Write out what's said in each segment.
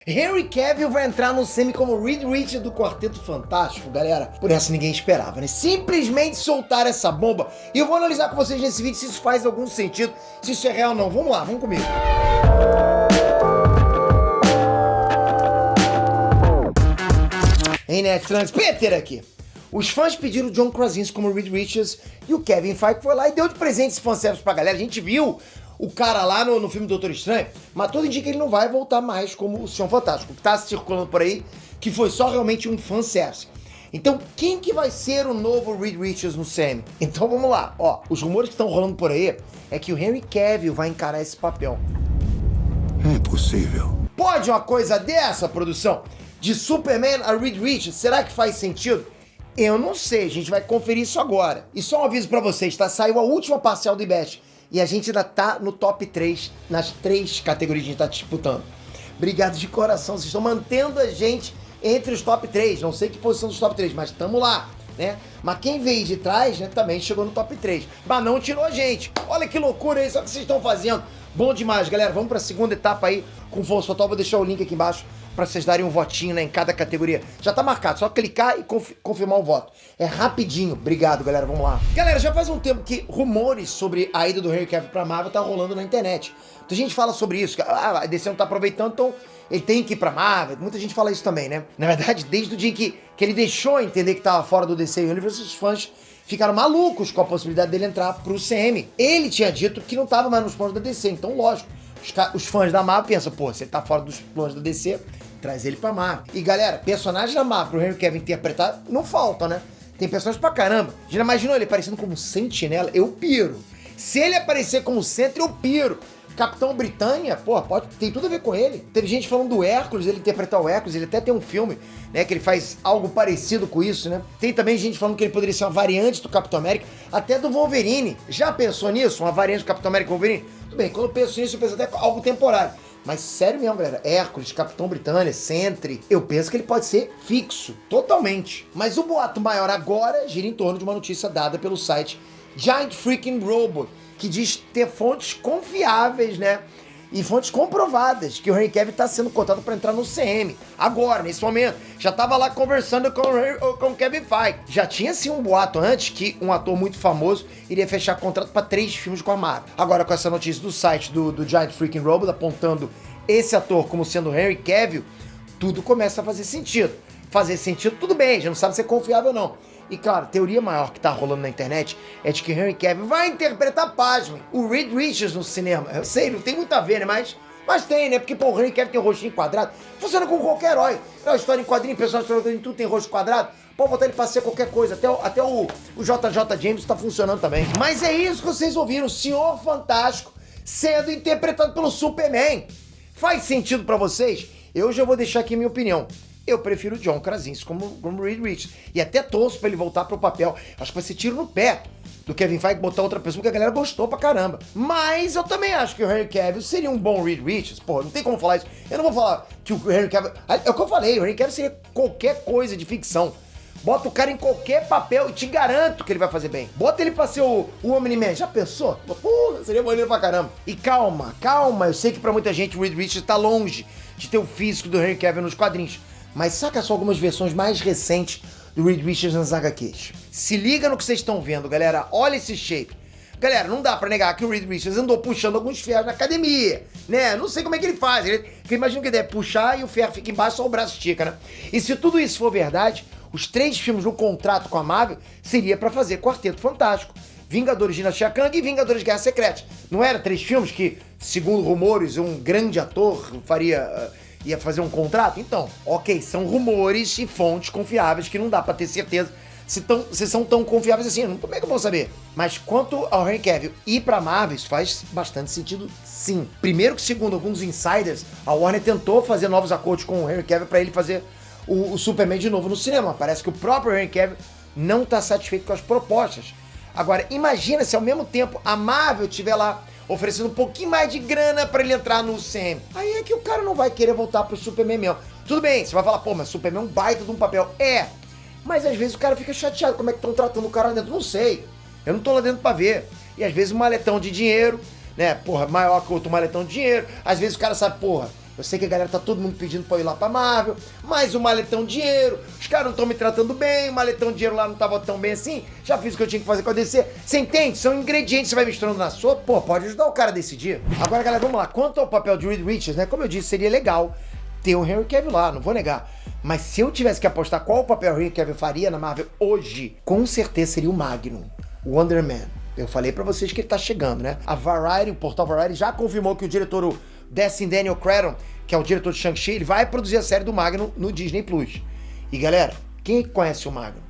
Henry Cavill vai entrar no semi como Reed Richards do Quarteto Fantástico, galera. Por essa ninguém esperava, né? Simplesmente soltar essa bomba. E eu vou analisar com vocês nesse vídeo se isso faz algum sentido, se isso é real ou não. Vamos lá, vamos comigo. Hein, Net Trunks? Peter aqui. Os fãs pediram o John Krasinski como Reed Richards e o Kevin Feige foi lá e deu de presente esse fanservice pra galera. A gente viu o cara lá no filme Doutor Estranho, mas tudo indica que ele não vai voltar mais como o Senhor Fantástico, que tá circulando por aí, que foi só realmente um fanservice. Então, quem que vai ser o novo Reed Richards no semi? Então vamos lá, ó, os rumores que estão rolando por aí é que o Henry Cavill vai encarar esse papel. É possível. Pode uma coisa dessa, produção? De Superman a Reed Richards, será que faz sentido? Eu não sei, a gente vai conferir isso agora. E só um aviso pra vocês, tá? Saiu a última parcial do IBEST e a gente ainda tá no top 3, nas 3 categorias que a gente tá disputando. Obrigado de coração, vocês estão mantendo a gente entre os top 3. Não sei que posição dos top 3, mas tamo lá, né? Mas quem veio de trás, né, também chegou no top 3. Mas não tirou a gente. Olha que loucura isso, olha o que vocês estão fazendo. Bom demais, galera. Vamos pra segunda etapa aí com força total. Vou deixar o link aqui embaixo pra vocês darem um votinho, né, em cada categoria. Já tá marcado, só clicar e confirmar o voto. É rapidinho. Obrigado, galera. Vamos lá. Galera, já faz um tempo que rumores sobre a ida do Henry Cavill pra Marvel tá rolando na internet. Muita gente fala sobre isso. A DC não tá aproveitando, então ele tem que ir pra Marvel. Muita gente fala isso também, né? Na verdade, desde o dia que ele deixou entender que tava fora do DC Universe, os fãs ficaram malucos com a possibilidade dele entrar pro CM. Ele tinha dito que não tava mais nos planos da DC, então lógico, os fãs da Marvel pensam, pô, se ele tá fora dos planos da DC, traz ele pra Marvel. E galera, personagens da Marvel pro Henry Cavill interpretar não faltam, né? Tem personagens pra caramba. Já imaginou ele aparecendo como Sentinela? Eu piro. Se ele aparecer como Sentinela, eu piro. Capitão Britânia, pô, tem tudo a ver com ele. Teve gente falando do Hércules, ele interpretar o Hércules, ele até tem um filme, né, que ele faz algo parecido com isso, né? Tem também gente falando que ele poderia ser uma variante do Capitão América, até do Wolverine. Já pensou nisso? Uma variante do Capitão América e Wolverine? Tudo bem, quando eu penso nisso, eu penso até algo temporário. Mas sério mesmo, galera, Hércules, Capitão Britânia, Sentry, eu penso que ele pode ser fixo, totalmente. Mas o boato maior agora gira em torno de uma notícia dada pelo site Giant Freaking Robot, que diz ter fontes confiáveis, né? E fontes comprovadas que o Henry Cavill tá sendo cotado para entrar no CM. Agora, nesse momento. Já tava lá conversando com o Kevin Feige. Já tinha sim um boato antes que um ator muito famoso iria fechar contrato para 3 filmes com a Marvel. Agora, com essa notícia do site do Giant Freaking Robot apontando esse ator como sendo o Henry Cavill, tudo começa a fazer sentido. Fazer sentido, tudo bem, já não sabe se é confiável ou não. E claro, a teoria maior que tá rolando na internet é de que Henry Cavill vai interpretar, pasmem, o Reed Richards no cinema. Eu sei, não tem muito a ver, né? Mas tem, né? Porque, pô, o Henry Cavill tem um rostinho quadrado. Funciona com qualquer herói. É uma história em quadrinho, personagem em tudo tem rosto quadrado. Pode botar ele pra ser qualquer coisa. Até o JJ James tá funcionando também. Mas é isso que vocês ouviram. O Senhor Fantástico sendo interpretado pelo Superman. Faz sentido pra vocês? Eu já vou deixar aqui minha opinião. Eu prefiro o John Krasinski como Reed Richards. E até torço pra ele voltar pro papel. Acho que vai ser tiro no pé do Kevin Feige botar outra pessoa, porque a galera gostou pra caramba. Mas eu também acho que o Henry Cavill seria um bom Reed Richards. Pô, não tem como falar isso. Eu não vou falar que o Henry Cavill... É o que eu falei, o Henry Cavill seria qualquer coisa de ficção. Bota o cara em qualquer papel e te garanto que ele vai fazer bem. Bota ele pra ser o Omni-Man. Já pensou? Porra, seria maneiro pra caramba. E calma. Eu sei que pra muita gente o Reed Richards tá longe de ter o físico do Henry Cavill nos quadrinhos. Mas saca só algumas versões mais recentes do Reed Richards nas HQs. Se liga no que vocês estão vendo, galera. Olha esse shape. Galera, não dá pra negar que o Reed Richards andou puxando alguns ferros na academia, né? Não sei como é que ele faz. Eu imagino que ele deve puxar e o ferro fica embaixo, só o braço estica, né? E se tudo isso for verdade, os 3 filmes no contrato com a Marvel seria pra fazer Quarteto Fantástico, Vingadores Dinastia Kang e Vingadores Guerra Secreta. Não era 3 filmes que, segundo rumores, um grande ator ia fazer um contrato? Então, ok, são rumores e fontes confiáveis que não dá pra ter certeza se são tão confiáveis assim. Como é que eu vou saber? Mas quanto ao Henry Cavill ir pra Marvel, isso faz bastante sentido, sim. Primeiro que, segundo alguns insiders, a Warner tentou fazer novos acordos com o Henry Cavill pra ele fazer o Superman de novo no cinema. Parece que o próprio Henry Cavill não tá satisfeito com as propostas. Agora, imagina se ao mesmo tempo a Marvel estiver lá oferecendo um pouquinho mais de grana pra ele entrar no CM. Aí é que o cara não vai querer voltar pro Superman mesmo. Tudo bem, você vai falar, pô, mas Superman é um baita de um papel. É, mas às vezes o cara fica chateado. Como é que estão tratando o cara lá dentro? Não sei. Eu não tô lá dentro pra ver. E às vezes um maletão de dinheiro, né, porra, maior que outro maletão de dinheiro. Às vezes o cara sabe, porra, Eu sei que a galera tá todo mundo pedindo pra eu ir lá pra Marvel, mas o maletão dinheiro, os caras não estão me tratando bem, o maletão dinheiro lá não tava tão bem assim, já fiz o que eu tinha que fazer com a DC. Você entende? São ingredientes que você vai misturando na sopa, pô, pode ajudar o cara a decidir. Agora, galera, vamos lá. Quanto ao papel de Reed Richards, né? Como eu disse, seria legal ter o Henry Cavill lá, não vou negar. Mas se eu tivesse que apostar qual papel o Henry Cavill faria na Marvel hoje, com certeza seria o Magnum, o Wonder Man. Eu falei pra vocês que ele tá chegando, né? A Variety, o portal Variety, já confirmou que o diretor, o Destin Daniel Cretton, que é o diretor de Shang-Chi, ele vai produzir a série do Magnum no Disney Plus. E galera, quem conhece o Magnum?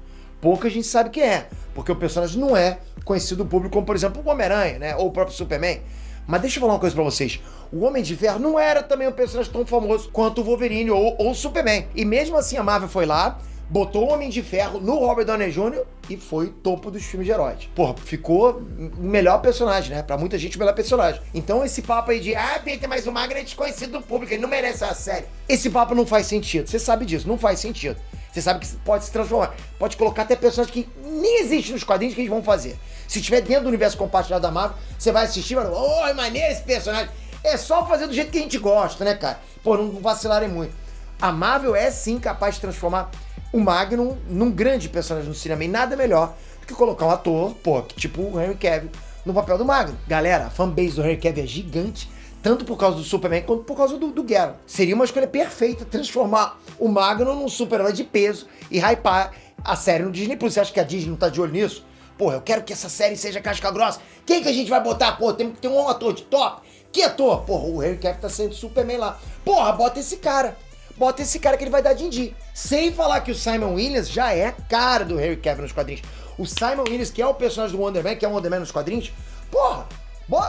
Pouca gente sabe quem é, porque o personagem não é conhecido do público como, por exemplo, o Homem-Aranha, né? Ou o próprio Superman. Mas deixa eu falar uma coisa pra vocês. O Homem de Ferro não era também um personagem tão famoso quanto o Wolverine ou o Superman. E mesmo assim a Marvel foi lá, botou o Homem de Ferro no Robert Downey Jr. e foi topo dos filmes de heróis. Porra, ficou o melhor personagem, né? Pra muita gente, o melhor personagem. Então esse papo aí de, Peter, mas o Magno é desconhecido do público, ele não merece a série. Esse papo não faz sentido. Você sabe disso, não faz sentido. Você sabe que pode se transformar. Pode colocar até personagens que nem existem nos quadrinhos que eles vão fazer. Se estiver dentro do universo compartilhado da Marvel, você vai assistir e vai falar, é maneiro esse personagem. É só fazer do jeito que a gente gosta, né, cara? Pô, não vacilarem muito. A Marvel é sim capaz de transformar o Magnum num grande personagem no cinema, e nada melhor do que colocar um ator, pô, tipo o Henry Cavill, no papel do Magnum. Galera, a fanbase do Henry Cavill é gigante, tanto por causa do Superman quanto por causa do Geralt. Seria uma escolha perfeita transformar o Magnum num super-herói de peso e hypar a série no Disney Plus. Você acha que a Disney não tá de olho nisso? Porra, eu quero que essa série seja casca grossa. Quem que a gente vai botar? Pô, tem que ter um ator de top. Que ator? Porra, o Henry Cavill tá sendo Superman lá. Porra, bota esse cara. Bota esse cara que ele vai dar din-din. Sem falar que o Simon Williams já é a cara do Henry Cavill nos quadrinhos. O Simon Williams, que é o personagem do Wonder Man, que é o Wonder Man nos quadrinhos, porra,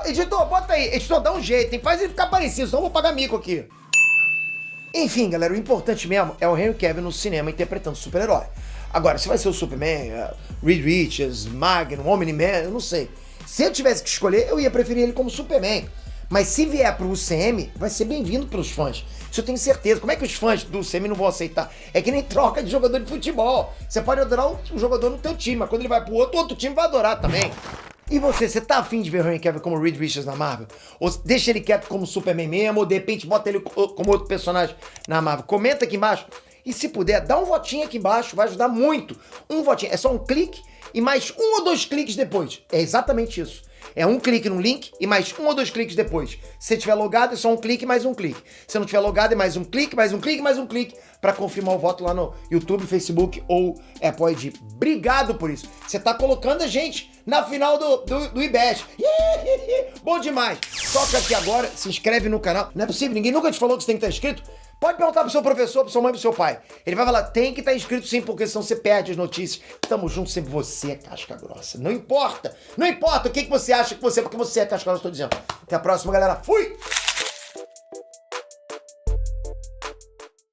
editor, bota aí. Editor, dá um jeito, hein? Faz ele ficar parecido, senão eu vou pagar mico aqui. Enfim, galera, o importante mesmo é o Henry Cavill no cinema interpretando super-herói. Agora, se vai ser o Superman, Reed Richards, Magnum, Omni-Man, eu não sei. Se eu tivesse que escolher, eu ia preferir ele como Superman. Mas se vier pro UCM, vai ser bem-vindo pelos fãs. Isso eu tenho certeza. Como é que os fãs do UCM não vão aceitar? É que nem troca de jogador de futebol. Você pode adorar um jogador no teu time, mas quando ele vai pro outro time vai adorar também. E você tá afim de ver o Henry Cavill como Reed Richards na Marvel? Ou deixa ele quieto como Superman mesmo, ou de repente bota ele como outro personagem na Marvel? Comenta aqui embaixo. E se puder, dá um votinho aqui embaixo, vai ajudar muito. Um votinho, é só um clique e mais 1 ou 2 cliques depois. É exatamente isso. É um clique no link e mais 1 ou 2 cliques depois. Se você estiver logado, é só um clique e mais um clique. Se não estiver logado, é mais um clique, mais um clique, mais um clique para confirmar o voto lá no YouTube, Facebook ou Apple ID. Obrigado por isso. Você tá colocando a gente na final do IBEST. Bom demais. Toca aqui agora, se inscreve no canal. Não é possível, ninguém nunca te falou que você tem que estar inscrito? Pode perguntar pro seu professor, pro sua mãe, pro seu pai. Ele vai falar, tem que estar inscrito sim, porque senão você perde as notícias. Tamo junto sempre, você é casca grossa. Não importa o que você acha que você é, porque você é casca grossa, tô dizendo. Até a próxima, galera. Fui!